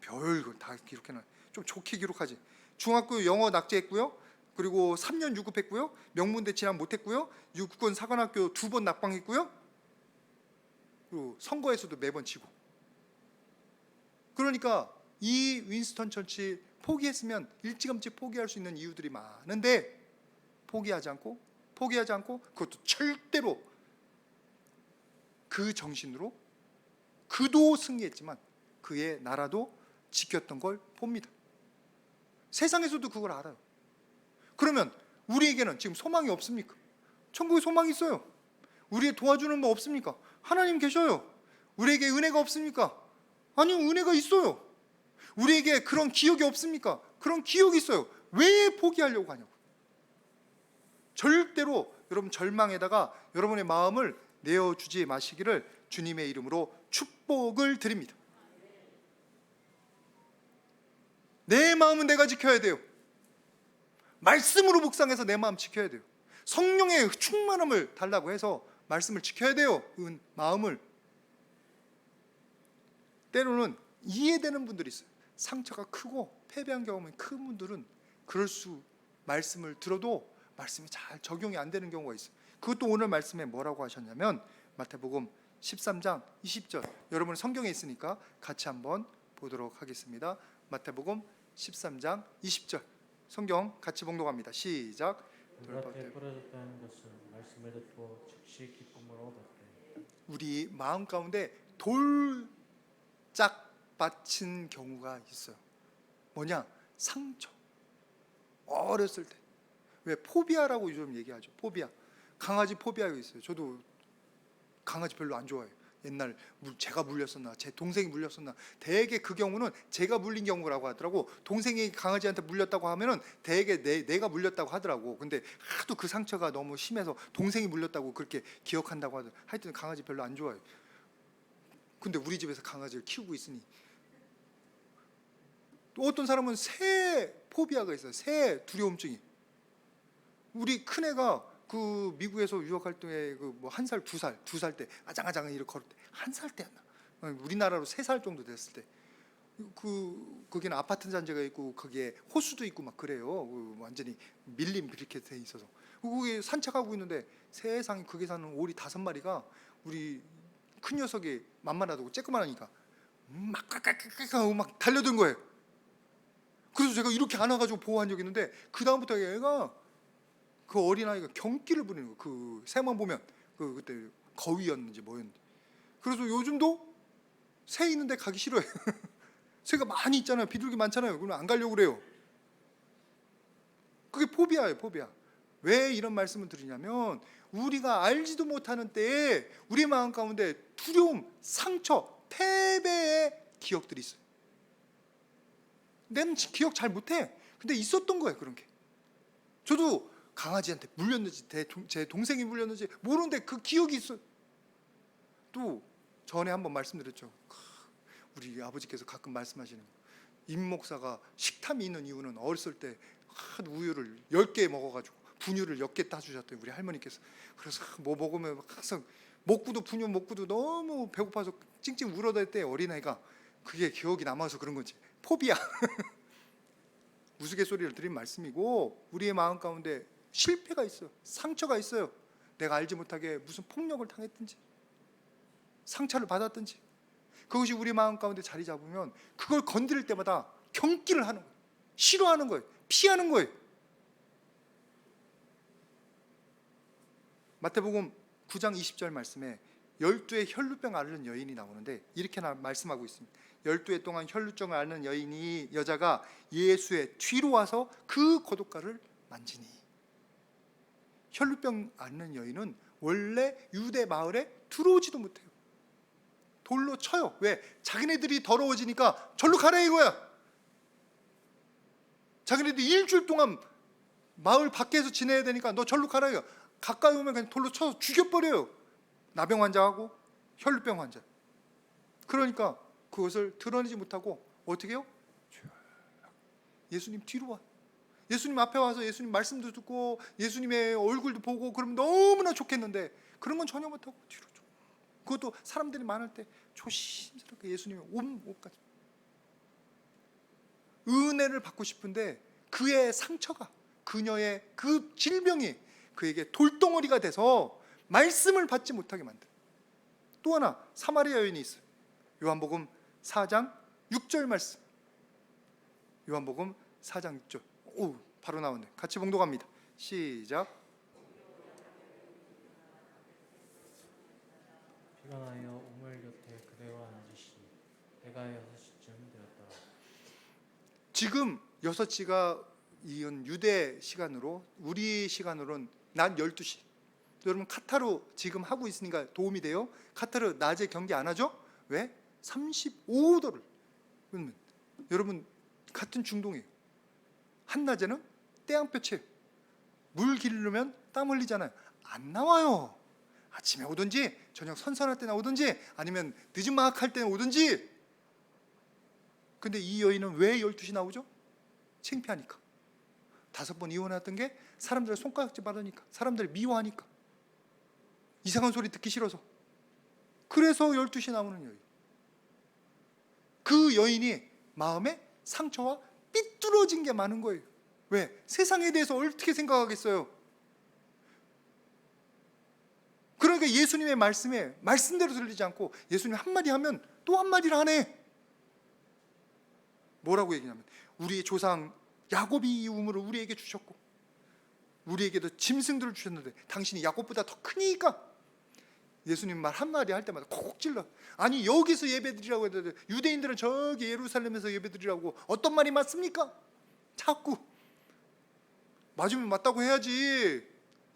별걸 다 기록해놔. 좀 좋게 기록하지. 중학교 영어 낙제했고요. 그리고 3년 유급했고요. 명문대 진학 못했고요. 육군 사관학교 2번 낙방했고요. 그리고 선거에서도 매번 지고. 그러니까 이 윈스턴 처칠 포기했으면 일찌감치 포기할 수 있는 이유들이 많은데 포기하지 않고 그것도 절대로 그 정신으로 그도 승리했지만 그의 나라도 지켰던 걸 봅니다. 세상에서도 그걸 알아요. 그러면 우리에게는 지금 소망이 없습니까? 천국에 소망이 있어요. 우리의 도와주는 뭐 없습니까? 하나님 계셔요. 우리에게 은혜가 없습니까? 아니요, 은혜가 있어요. 우리에게 그런 기억이 없습니까? 그런 기억이 있어요. 왜 포기하려고 하냐고. 절대로 여러분 절망에다가 여러분의 마음을 내어주지 마시기를 주님의 이름으로 축복을 드립니다. 내 마음은 내가 지켜야 돼요. 말씀으로 묵상해서 내 마음 지켜야 돼요. 성령의 충만함을 달라고 해서 말씀을 지켜야 돼요. 마음을. 때로는 이해되는 분들이 있어요. 상처가 크고 패배한 경험이 큰 분들은 말씀을 들어도 말씀이 잘 적용이 안 되는 경우가 있어요. 그것도 오늘 말씀에 뭐라고 하셨냐면 마태복음 13장 20절. 여러분 성경에 있으니까 같이 한번 보도록 하겠습니다. 마태복음 13장 20절. 성경 같이 봉독합니다. 시작. 돌밭에 부러졌다는 것은 말씀을 듣고 즉시 기쁨으로 얻었대. 우리 마음 가운데 돌짝 받친 경우가 있어요. 뭐냐? 상처. 어렸을 때. 왜 포비아라고 요즘 얘기하죠. 포비아. 강아지 포비아가 있어요. 저도 강아지 별로 안 좋아해요. 옛날 제가 물렸었나, 제 동생이 물렸었나. 대개 그 경우는 제가 물린 경우라고 하더라고. 동생이 강아지한테 물렸다고 하면은 대개 내가 물렸다고 하더라고. 근데 하도 그 상처가 너무 심해서 동생이 물렸다고 그렇게 기억한다고 하더라고. 하여튼 강아지 별로 안 좋아해요. 근데 우리 집에서 강아지를 키우고 있으니. 또 어떤 사람은 새 포비아가 있어요. 새 두려움증이. 우리 큰애가 그 미국에서 유학할 때 그 뭐 1살, 2살 때 아장아장 이렇게 걸을 때 1살 때였나? 우리나라로 3살 정도 됐을 때 거기는 아파트 단지가 있고 거기에 호수도 있고 막 그래요. 완전히 밀림 이렇게 돼 있어서 거기 산책하고 있는데 세상에 거기 사는 오리 5마리가 우리 큰 녀석이 만만하다고 쬐끄만하니까 막 까까까까 막 달려든 거예요. 그래서 제가 이렇게 안아가지고 보호한 적이 있는데 그 다음부터 얘가 그 어린아이가 경기를 부리는 거예요. 그 새만 보면 그때 거위였는지 뭐였는지. 그래서 요즘도 새 있는데 가기 싫어요. 새가 많이 있잖아요. 비둘기 많잖아요. 그러면 안 가려고 그래요. 그게 포비아예요, 포비아. 왜 이런 말씀을 드리냐면 우리가 알지도 못하는 때에 우리 마음 가운데 두려움, 상처, 패배의 기억들이 있어요. 내는 기억 잘 못해. 근데 있었던 거예요, 그런 게. 저도 강아지한테 물렸는지 제 동생이 물렸는지 모르는데 그 기억이 있어요. 또 전에 한번 말씀드렸죠. 우리 아버지께서 가끔 말씀하시는 거. 임 목사가 식탐이 있는 이유는 어렸을 때 우유를 10개 먹어가지고 분유를 10개 따주셨대요, 우리 할머니께서. 그래서 뭐 먹으면 항상 먹고도 분유 먹고도 너무 배고파서 찡찡 울어댈 때 어린아이가 그게 기억이 남아서 그런 거지. 포비아. 우스갯소리를 드린 말씀이고 우리의 마음 가운데 실패가 있어요. 상처가 있어요. 내가 알지 못하게 무슨 폭력을 당했든지 상처를 받았든지 그것이 우리 마음 가운데 자리 잡으면 그걸 건드릴 때마다 경기를 하는 거예요. 싫어하는 거예요. 피하는 거예요. 마태복음 9장 20절 말씀에 12의 혈루병 앓는 여인이 나오는데 이렇게 말씀하고 있습니다. 12해 동안 혈루증을 앓는 여자가 예수의 뒤로 와서 그 고독가를 만지니. 혈루병 앓는 여인은 원래 유대 마을에 들어오지도 못해요. 돌로 쳐요. 왜? 자기네들이 더러워지니까 절로 가라 이거야. 자기네들이 일주일 동안 마을 밖에서 지내야 되니까 너 절로 가라 이거야. 가까이 오면 그냥 돌로 쳐서 죽여버려요. 나병 환자하고 혈루병 환자. 그러니까 그것을 드러내지 못하고 어떻게 해요? 예수님 뒤로 와. 예수님 앞에 와서 예수님 말씀도 듣고 예수님의 얼굴도 보고 그러면 너무나 좋겠는데 그런 건 전혀 못하고 뒤로 좀. 그것도 사람들이 많을 때 조심스럽게 예수님의 옷까지. 은혜를 받고 싶은데 그의 상처가, 그녀의 그 질병이 그에게 돌덩어리가 돼서 말씀을 받지 못하게 만든. 또 하나 사마리아 여인이 있어요. 요한복음 4장 6절 말씀. 요한복음 4장 6절. 오, 바로 나오네. 같이 봉독합니다. 시작. 피곤하여 우물 곁에 그대와 앉으시니 해가 6시쯤 되었더라. 지금 6시가 이은 유대 시간으로 우리 시간으로는 낮 12시. 여러분 카타르 지금 하고 있으니까 도움이 돼요. 카타르 낮에 경기 안 하죠? 왜? 35도를. 여러분 같은 중동이에요. 한낮에는 태양볕에 물 기르면 땀 흘리잖아요. 안 나와요. 아침에 오든지 저녁 선선할 때 나오든지 아니면 늦은 마학할 때 오든지. 근데 이 여인은 왜 12시 나오죠? 창피하니까. 5번 이혼했던 게 사람들의 손가락질 받으니까, 사람들 미워하니까, 이상한 소리 듣기 싫어서. 그래서 12시에 나오는 여인. 그 여인이 마음에 상처와 삐뚤어진 게 많은 거예요. 왜? 세상에 대해서 어떻게 생각하겠어요? 그러니까 예수님의 말씀에 말씀대로 들리지 않고 예수님 한마디 하면 또 한마디를 하네. 뭐라고 얘기냐면 우리의 조상 야곱이 이 우물을 우리에게 주셨고 우리에게도 짐승들을 주셨는데 당신이 야곱보다 더 크니까. 예수님 말 한마디 할 때마다 콕 찔러. 아니 여기서 예배드리라고 했는데 유대인들은 저기 예루살렘에서 예배드리라고. 어떤 말이 맞습니까? 자꾸 맞으면 맞다고 해야지.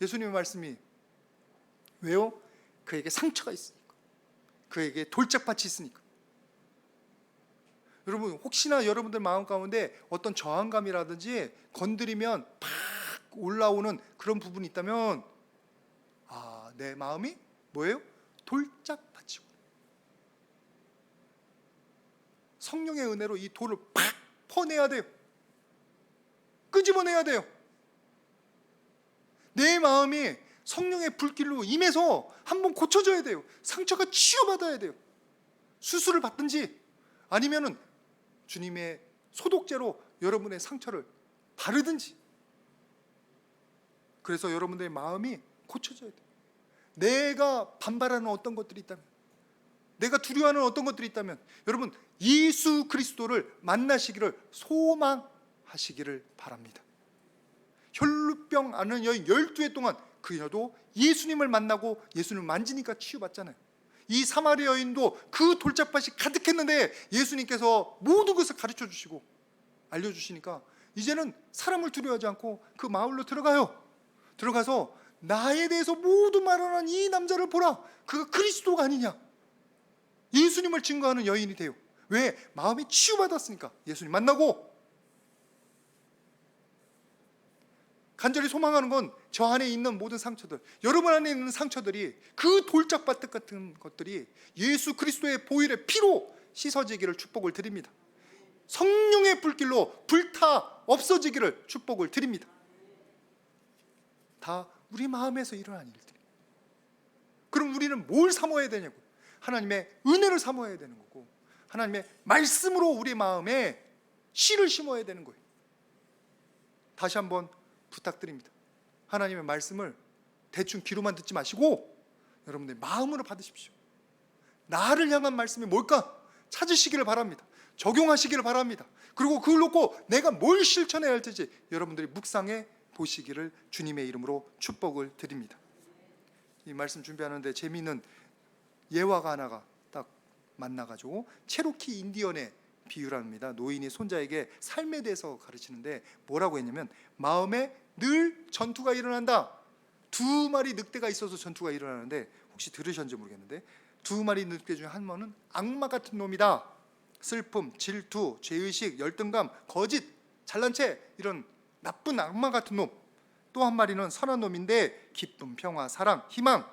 예수님의 말씀이. 왜요? 그에게 상처가 있으니까. 그에게 돌짝밭이 있으니까. 여러분 혹시나 여러분들 마음 가운데 어떤 저항감이라든지 건드리면 팍 올라오는 그런 부분이 있다면 내 마음이 뭐예요? 돌짝밭이고 성령의 은혜로 이 돌을 팍 퍼내야 돼요. 끄집어내야 돼요. 내 마음이 성령의 불길로 임해서 한번 고쳐져야 돼요. 상처가 치유받아야 돼요. 수술을 받든지 아니면은 주님의 소독제로 여러분의 상처를 바르든지. 그래서 여러분들의 마음이 고쳐져야 돼요. 내가 반발하는 어떤 것들이 있다면, 내가 두려워하는 어떤 것들이 있다면 여러분 예수 그리스도를 만나시기를 소망하시기를 바랍니다. 물병 앓는 여인 12해 동안 그녀도 예수님을 만나고 예수님을 만지니까 치유받잖아요. 이 사마리아 여인도 그 돌짝밭이 가득했는데 예수님께서 모든 것을 가르쳐 주시고 알려주시니까 이제는 사람을 두려워하지 않고 그 마을로 들어가요. 들어가서 나에 대해서 모두 말하는 이 남자를 보라, 그가 그리스도가 아니냐, 예수님을 증거하는 여인이 돼요. 왜? 마음이 치유받았으니까. 예수님 만나고. 간절히 소망하는 건 저 안에 있는 모든 상처들, 여러분 안에 있는 상처들이, 그 돌짝밭 같은 것들이 예수 그리스도의 보혈의 피로 씻어지기를 축복을 드립니다. 성령의 불길로 불타 없어지기를 축복을 드립니다. 다 우리 마음에서 일어난 일들. 그럼 우리는 뭘 사모해야 되냐고? 하나님의 은혜를 사모해야 되는 거고, 하나님의 말씀으로 우리 마음에 씨를 심어야 되는 거예요. 다시 한번 부탁드립니다. 하나님의 말씀을 대충 귀로만 듣지 마시고 여러분들 마음으로 받으십시오. 나를 향한 말씀이 뭘까? 찾으시기를 바랍니다. 적용하시기를 바랍니다. 그리고 그걸 놓고 내가 뭘 실천해야 할지 여러분들이 묵상해 보시기를 주님의 이름으로 축복을 드립니다. 이 말씀 준비하는데 재미있는 예화가 하나가 딱 만나가지고 체로키 인디언의 비유를 합니다. 노인이 손자에게 삶에 대해서 가르치는데 뭐라고 했냐면, 마음에 늘 전투가 일어난다. 2마리 늑대가 있어서 전투가 일어나는데, 혹시 들으셨는지 모르겠는데 2마리 늑대 중에 한 마리는 악마 같은 놈이다. 슬픔, 질투, 죄의식, 열등감, 거짓, 잘난 체, 이런 나쁜 악마 같은 놈. 또 한 마리는 선한 놈인데 기쁨, 평화, 사랑, 희망,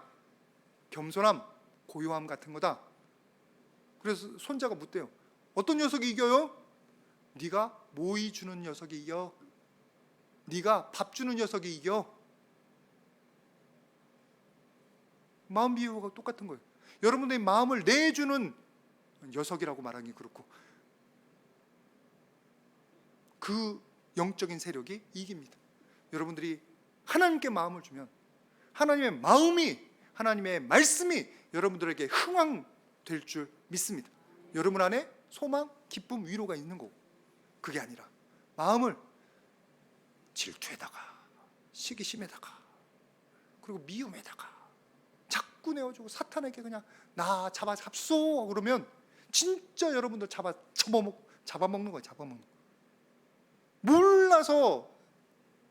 겸손함, 고요함 같은 거다. 그래서 손자가 묻대요. 어떤 녀석이 이겨요? 네가 모이 주는 녀석이 이겨. 네가 밥 주는 녀석이 이겨. 마음 비유가 똑같은 거예요. 여러분들의 마음을 내주는 녀석이라고 말하기 그렇고, 그 영적인 세력이 이깁니다. 여러분들이 하나님께 마음을 주면 하나님의 마음이, 하나님의 말씀이 여러분들에게 흥황될 줄 믿습니다. 여러분 안에 소망, 기쁨, 위로가 있는 거고, 그게 아니라 마음을 질투에다가, 시기심에다가, 그리고 미움에다가 자꾸 내어주고 사탄에게 그냥 나 잡소 그러면 진짜 여러분들 잡아먹는 거예요. 잡아먹는 거. 몰라서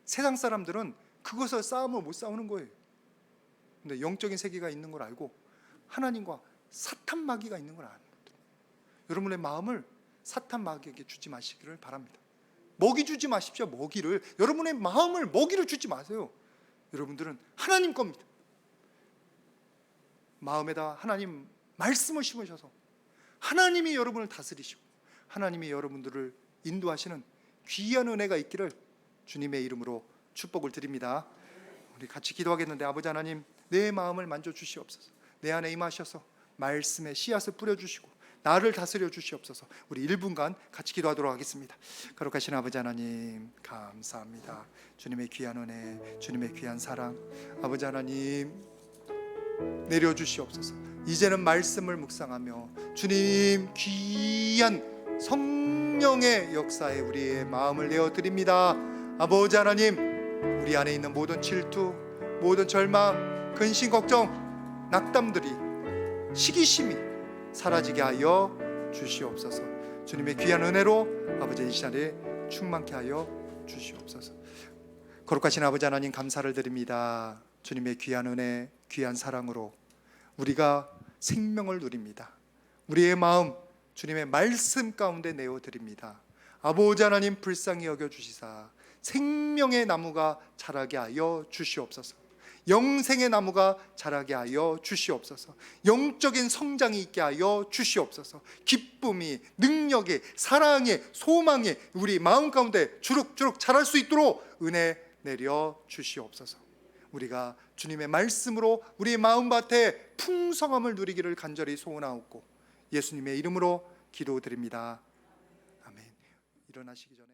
세상 사람들은 그것을 싸움을 못 싸우는 거예요. 근데 영적인 세계가 있는 걸 알고 하나님과 사탄 마귀가 있는 걸 아는 것들. 여러분의 마음을 사탄 마귀에게 주지 마시기를 바랍니다. 먹이 주지 마십시오. 먹이를, 여러분의 마음을 먹이를 주지 마세요. 여러분들은 하나님 겁니다. 마음에다 하나님 말씀을 심으셔서 하나님이 여러분을 다스리시고 하나님이 여러분들을 인도하시는 귀한 은혜가 있기를 주님의 이름으로 축복을 드립니다. 우리 같이 기도하겠는데, 아버지 하나님, 내 마음을 만져주시옵소서. 내 안에 임하셔서 말씀의 씨앗을 뿌려주시고 나를 다스려 주시옵소서. 우리 1분간 같이 기도하도록 하겠습니다. 거룩하신 아버지 하나님, 감사합니다. 주님의 귀한 은혜, 주님의 귀한 사랑, 아버지 하나님 내려주시옵소서. 이제는 말씀을 묵상하며 주님 귀한 성령의 역사에 우리의 마음을 내어드립니다. 아버지 하나님, 우리 안에 있는 모든 질투, 모든 절망, 근심, 걱정, 낙담들이, 시기심이 사라지게 하여 주시옵소서. 주님의 귀한 은혜로 아버지 이 시간에 충만케 하여 주시옵소서. 거룩하신 아버지 하나님, 감사를 드립니다. 주님의 귀한 은혜, 귀한 사랑으로 우리가 생명을 누립니다. 우리의 마음 주님의 말씀 가운데 내어드립니다. 아버지 하나님, 불쌍히 여겨주시사 생명의 나무가 자라게 하여 주시옵소서. 영생의 나무가 자라게 하여 주시옵소서. 영적인 성장이 있게 하여 주시옵소서. 기쁨이, 능력이, 사랑이, 소망이 우리 마음 가운데 주룩주룩 자랄 수 있도록 은혜 내려 주시옵소서. 우리가 주님의 말씀으로 우리 마음밭에 풍성함을 누리기를 간절히 소원하옵고 예수님의 이름으로 기도드립니다. 아멘. 일어나시기 전에